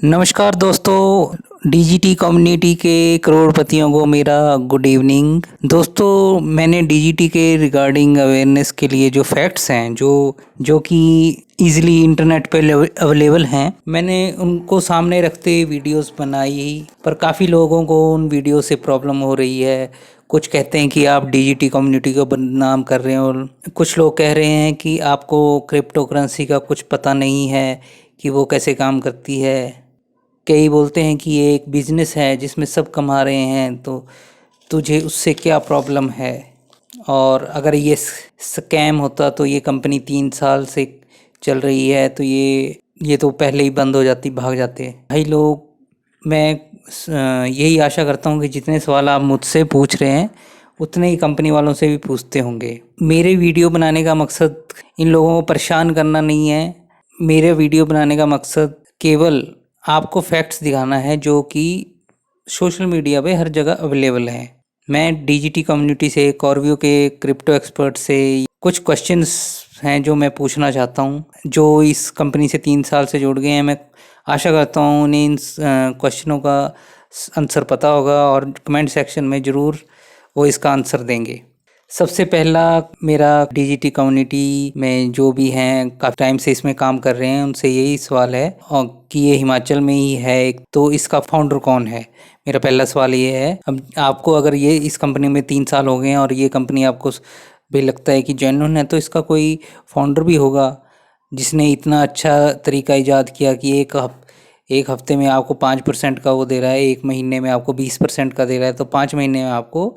नमस्कार दोस्तों, DGT community के करोड़पतियों को मेरा गुड इवनिंग। दोस्तों, मैंने डीजीटी के रिगार्डिंग अवेयरनेस के लिए जो फैक्ट्स हैं जो कि इजीली इंटरनेट पे अवेलेबल हैं, मैंने उनको सामने रखते हुए वीडियोस बनाई, पर काफ़ी लोगों को उन वीडियो से प्रॉब्लम हो रही है। कुछ कहते हैं कि आप डीजीटी कम्युनिटी को बदनाम कर रहे हैं, और कुछ लोग कह रहे हैं कि आपको क्रिप्टो करेंसी का कुछ पता नहीं है कि वो कैसे काम करती है। कई बोलते हैं कि ये एक बिजनेस है जिसमें सब कमा रहे हैं, तो तुझे उससे क्या प्रॉब्लम है। और अगर ये स्कैम होता तो ये कंपनी 3 साल से चल रही है, तो ये तो पहले ही बंद हो जाती, भाग जाते। भाई लोग, मैं यही आशा करता हूँ कि जितने सवाल आप मुझसे पूछ रहे हैं उतने ही कंपनी वालों से भी पूछते होंगे। मेरे वीडियो बनाने का मकसद इन लोगों को परेशान करना नहीं है। मेरे वीडियो बनाने का मकसद केवल आपको फैक्ट्स दिखाना है जो कि सोशल मीडिया पे हर जगह अवेलेबल है। मैं डीजीटी कम्युनिटी से, कॉर्वियो के क्रिप्टो एक्सपर्ट से कुछ क्वेश्चंस हैं जो मैं पूछना चाहता हूँ, जो इस कंपनी से 3 साल से जुड़ गए हैं। मैं आशा करता हूँ उन्हें इन क्वेश्चनों का आंसर पता होगा, और कमेंट सेक्शन में ज़रूर वो इसका आंसर देंगे। सबसे पहला, मेरा डीजीटी कम्युनिटी में जो भी हैं, काफ़ी टाइम से इसमें काम कर रहे हैं, उनसे यही सवाल है और कि ये हिमाचल में ही है, तो इसका फाउंडर कौन है। मेरा पहला सवाल ये है। अब आपको अगर ये इस कंपनी में 3 साल हो गए हैं और ये कंपनी आपको भी लगता है कि जेन्युइन है, तो इसका कोई फाउंडर भी होगा जिसने इतना अच्छा तरीका ईजाद किया कि एक हफ्ते में आपको 5% का वो दे रहा है, एक महीने में आपको 20% का दे रहा है, तो 5 महीने में आपको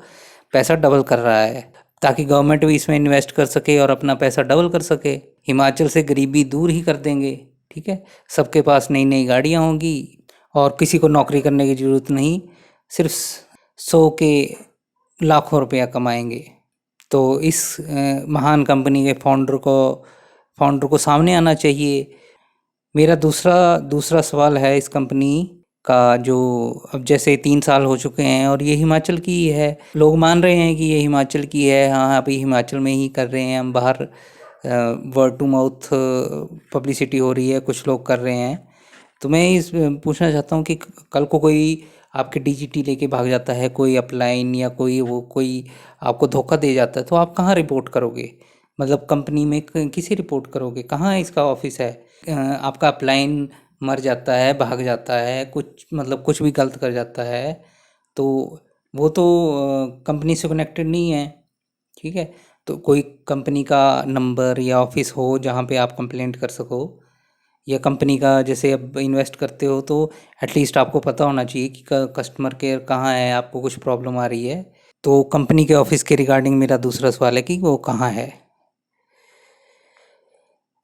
पैसा डबल कर रहा है, ताकि गवर्नमेंट भी इसमें इन्वेस्ट कर सके और अपना पैसा डबल कर सके। हिमाचल से गरीबी दूर ही कर देंगे, ठीक है। सबके पास नई नई गाड़ियाँ होंगी और किसी को नौकरी करने की ज़रूरत नहीं, सिर्फ 100 के लाखों रुपया कमाएंगे। तो इस महान कंपनी के फाउंडर को सामने आना चाहिए। मेरा दूसरा दूसरा सवाल है इस कंपनी का, जो अब जैसे 3 साल हो चुके हैं और ये हिमाचल की ही है, लोग मान रहे हैं कि ये हिमाचल की है। हाँ, अभी हिमाचल में ही कर रहे हैं हम, बाहर वर्ड टू माउथ पब्लिसिटी हो रही है, कुछ लोग कर रहे हैं। तो मैं इस पूछना चाहता हूँ कि कल को कोई आपके डीजीटी लेके भाग जाता है, कोई अपलाइन या कोई आपको धोखा दे जाता है, तो आप कहाँ रिपोर्ट करोगे? मतलब कंपनी में किसे रिपोर्ट करोगे? कहाँ इसका ऑफिस है? आपका अपलाइन मर जाता है, भाग जाता है, कुछ भी गलत कर जाता है, तो वो तो कंपनी से कनेक्टेड नहीं है, ठीक है। तो कोई कंपनी का नंबर या ऑफिस हो जहाँ पे आप कंप्लेंट कर सको, या कंपनी का, जैसे अब इन्वेस्ट करते हो तो एटलीस्ट आपको पता होना चाहिए कि कस्टमर केयर कहाँ है, आपको कुछ प्रॉब्लम आ रही है। तो कंपनी के ऑफिस के रिगार्डिंग मेरा दूसरा सवाल है कि वो कहाँ है।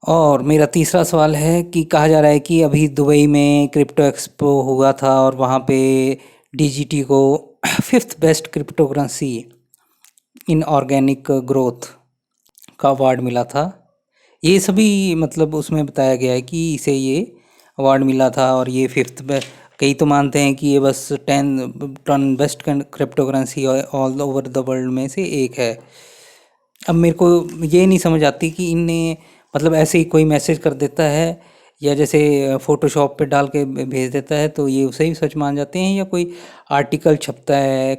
और मेरा तीसरा सवाल है कि कहा जा रहा है कि अभी दुबई में क्रिप्टो एक्सपो हुआ था और वहाँ पे डीजीटी को fifth best crypto currency in organic growth का अवार्ड मिला था। ये सभी मतलब उसमें बताया गया है कि इसे ये अवार्ड मिला था, और ये फिफ्थ बेस्ट। कई तो मानते हैं कि ये बस 10 best crypto currency all over the world में से एक है। अब मेरे को ये नहीं समझ आती कि इनने मतलब ऐसे ही कोई मैसेज कर देता है, या जैसे फ़ोटोशॉप पे डाल के भेज देता है, तो ये उसे ही सच मान जाते हैं, या कोई आर्टिकल छपता है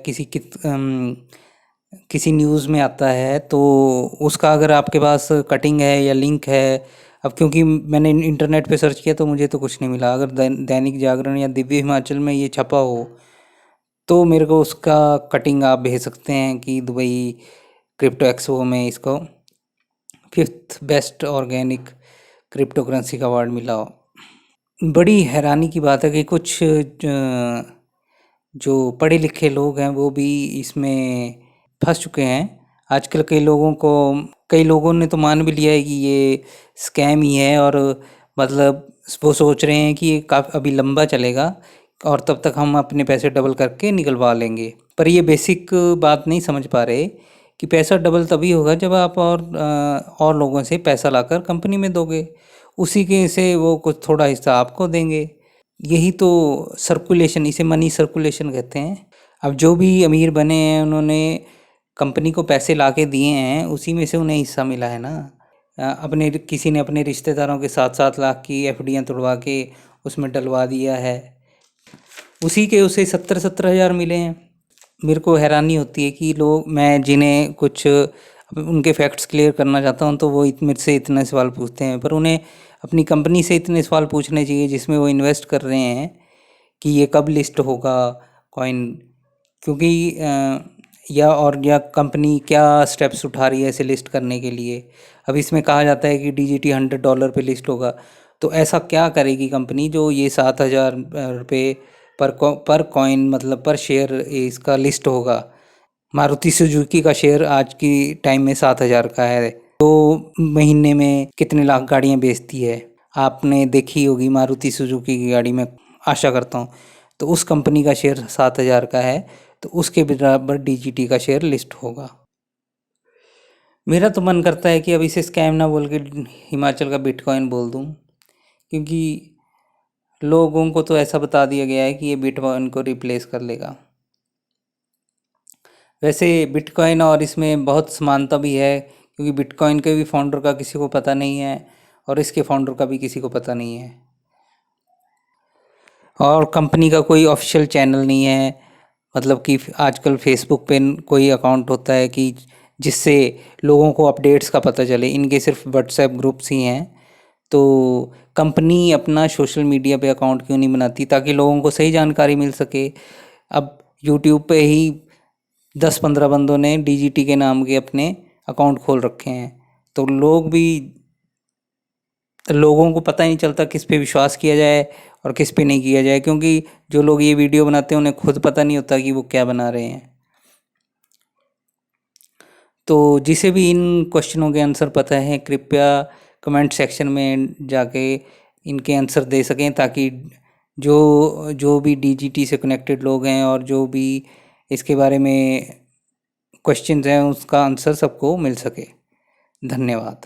किसी न्यूज़ में आता है, तो उसका अगर आपके पास कटिंग है या लिंक है। अब क्योंकि मैंने इंटरनेट पे सर्च किया तो मुझे तो कुछ नहीं मिला। अगर दैनिक जागरण या दिव्य हिमाचल में ये छपा हो तो मेरे को उसका कटिंग आप भेज सकते हैं कि दुबई क्रिप्टो एक्सपो में इसको fifth best organic crypto currency का अवार्ड मिला हो। बड़ी हैरानी की बात है कि कुछ जो पढ़े लिखे लोग हैं वो भी इसमें फंस चुके हैं। आजकल कई लोगों ने तो मान भी लिया है कि ये स्कैम ही है, और मतलब वो सोच रहे हैं कि ये काफ़ी अभी लंबा चलेगा और तब तक हम अपने पैसे डबल करके निकलवा लेंगे। पर ये बेसिक बात नहीं समझ पा रहे कि पैसा डबल तभी होगा जब आप और लोगों से पैसा लाकर कंपनी में दोगे, उसी के से वो कुछ थोड़ा हिस्सा आपको देंगे। यही तो सर्कुलेशन, इसे मनी सर्कुलेशन कहते हैं। अब जो भी अमीर बने हैं उन्होंने कंपनी को पैसे ला के दिए हैं, उसी में से उन्हें हिस्सा मिला है ना। अपने किसी ने अपने रिश्तेदारों के 7-7 लाख की एफडियां तोड़वा के उसमें डलवा दिया है, उसी के उसे 70-70 हज़ार मिले हैं। मेरे को हैरानी होती है कि लोग, मैं जिन्हें कुछ उनके फैक्ट्स क्लियर करना चाहता हूँ तो वो मेरे से इतने सवाल पूछते हैं, पर उन्हें अपनी कंपनी से इतने सवाल पूछने चाहिए जिसमें वो इन्वेस्ट कर रहे हैं कि ये कब लिस्ट होगा कॉइन, क्योंकि या कंपनी क्या स्टेप्स उठा रही है इसे लिस्ट करने के लिए। अब इसमें कहा जाता है कि DGT $100 पे लिस्ट होगा, तो ऐसा क्या करेगी कंपनी जो ये 7,000 रुपये पर कॉइन, मतलब पर शेयर इसका लिस्ट होगा। मारुति सुजुकी का शेयर आज की टाइम में 7,000 का है, तो महीने में कितने लाख गाड़ियाँ बेचती है, आपने देखी होगी मारुति सुजुकी की गाड़ी में, आशा करता हूँ। तो उस कंपनी का शेयर 7,000 का है, तो उसके बराबर DGT का शेयर लिस्ट होगा। मेरा तो मन करता है कि अब इसे स्कैम ना बोल के हिमाचल का बिटकॉइन बोल दूं, क्योंकि लोगों को तो ऐसा बता दिया गया है कि ये बिटकॉइन को रिप्लेस कर लेगा। वैसे बिटकॉइन और इसमें बहुत समानता भी है, क्योंकि बिटकॉइन के भी फाउंडर का किसी को पता नहीं है और इसके फाउंडर का भी किसी को पता नहीं है, और कंपनी का कोई ऑफिशियल चैनल नहीं है। मतलब कि आजकल फेसबुक पे कोई अकाउंट होता है कि जिससे लोगों को अपडेट्स का पता चले, इनके सिर्फ व्हाट्सएप ग्रुप्स ही हैं। तो कंपनी अपना सोशल मीडिया पे अकाउंट क्यों नहीं बनाती ताकि लोगों को सही जानकारी मिल सके। अब यूट्यूब पे ही 10-15 बंदों ने DGT के नाम के अपने अकाउंट खोल रखे हैं, तो लोगों को पता ही नहीं चलता किस पे विश्वास किया जाए और किस पे नहीं किया जाए, क्योंकि जो लोग ये वीडियो बनाते हैं उन्हें खुद पता नहीं होता कि वो क्या बना रहे हैं। तो जिसे भी इन क्वेश्चनों के आंसर पता है, कृपया कमेंट सेक्शन में जाके इनके आंसर दे सकें, ताकि जो जो भी DGT से कनेक्टेड लोग हैं और जो भी इसके बारे में क्वेश्चंस हैं उसका आंसर सबको मिल सके। धन्यवाद।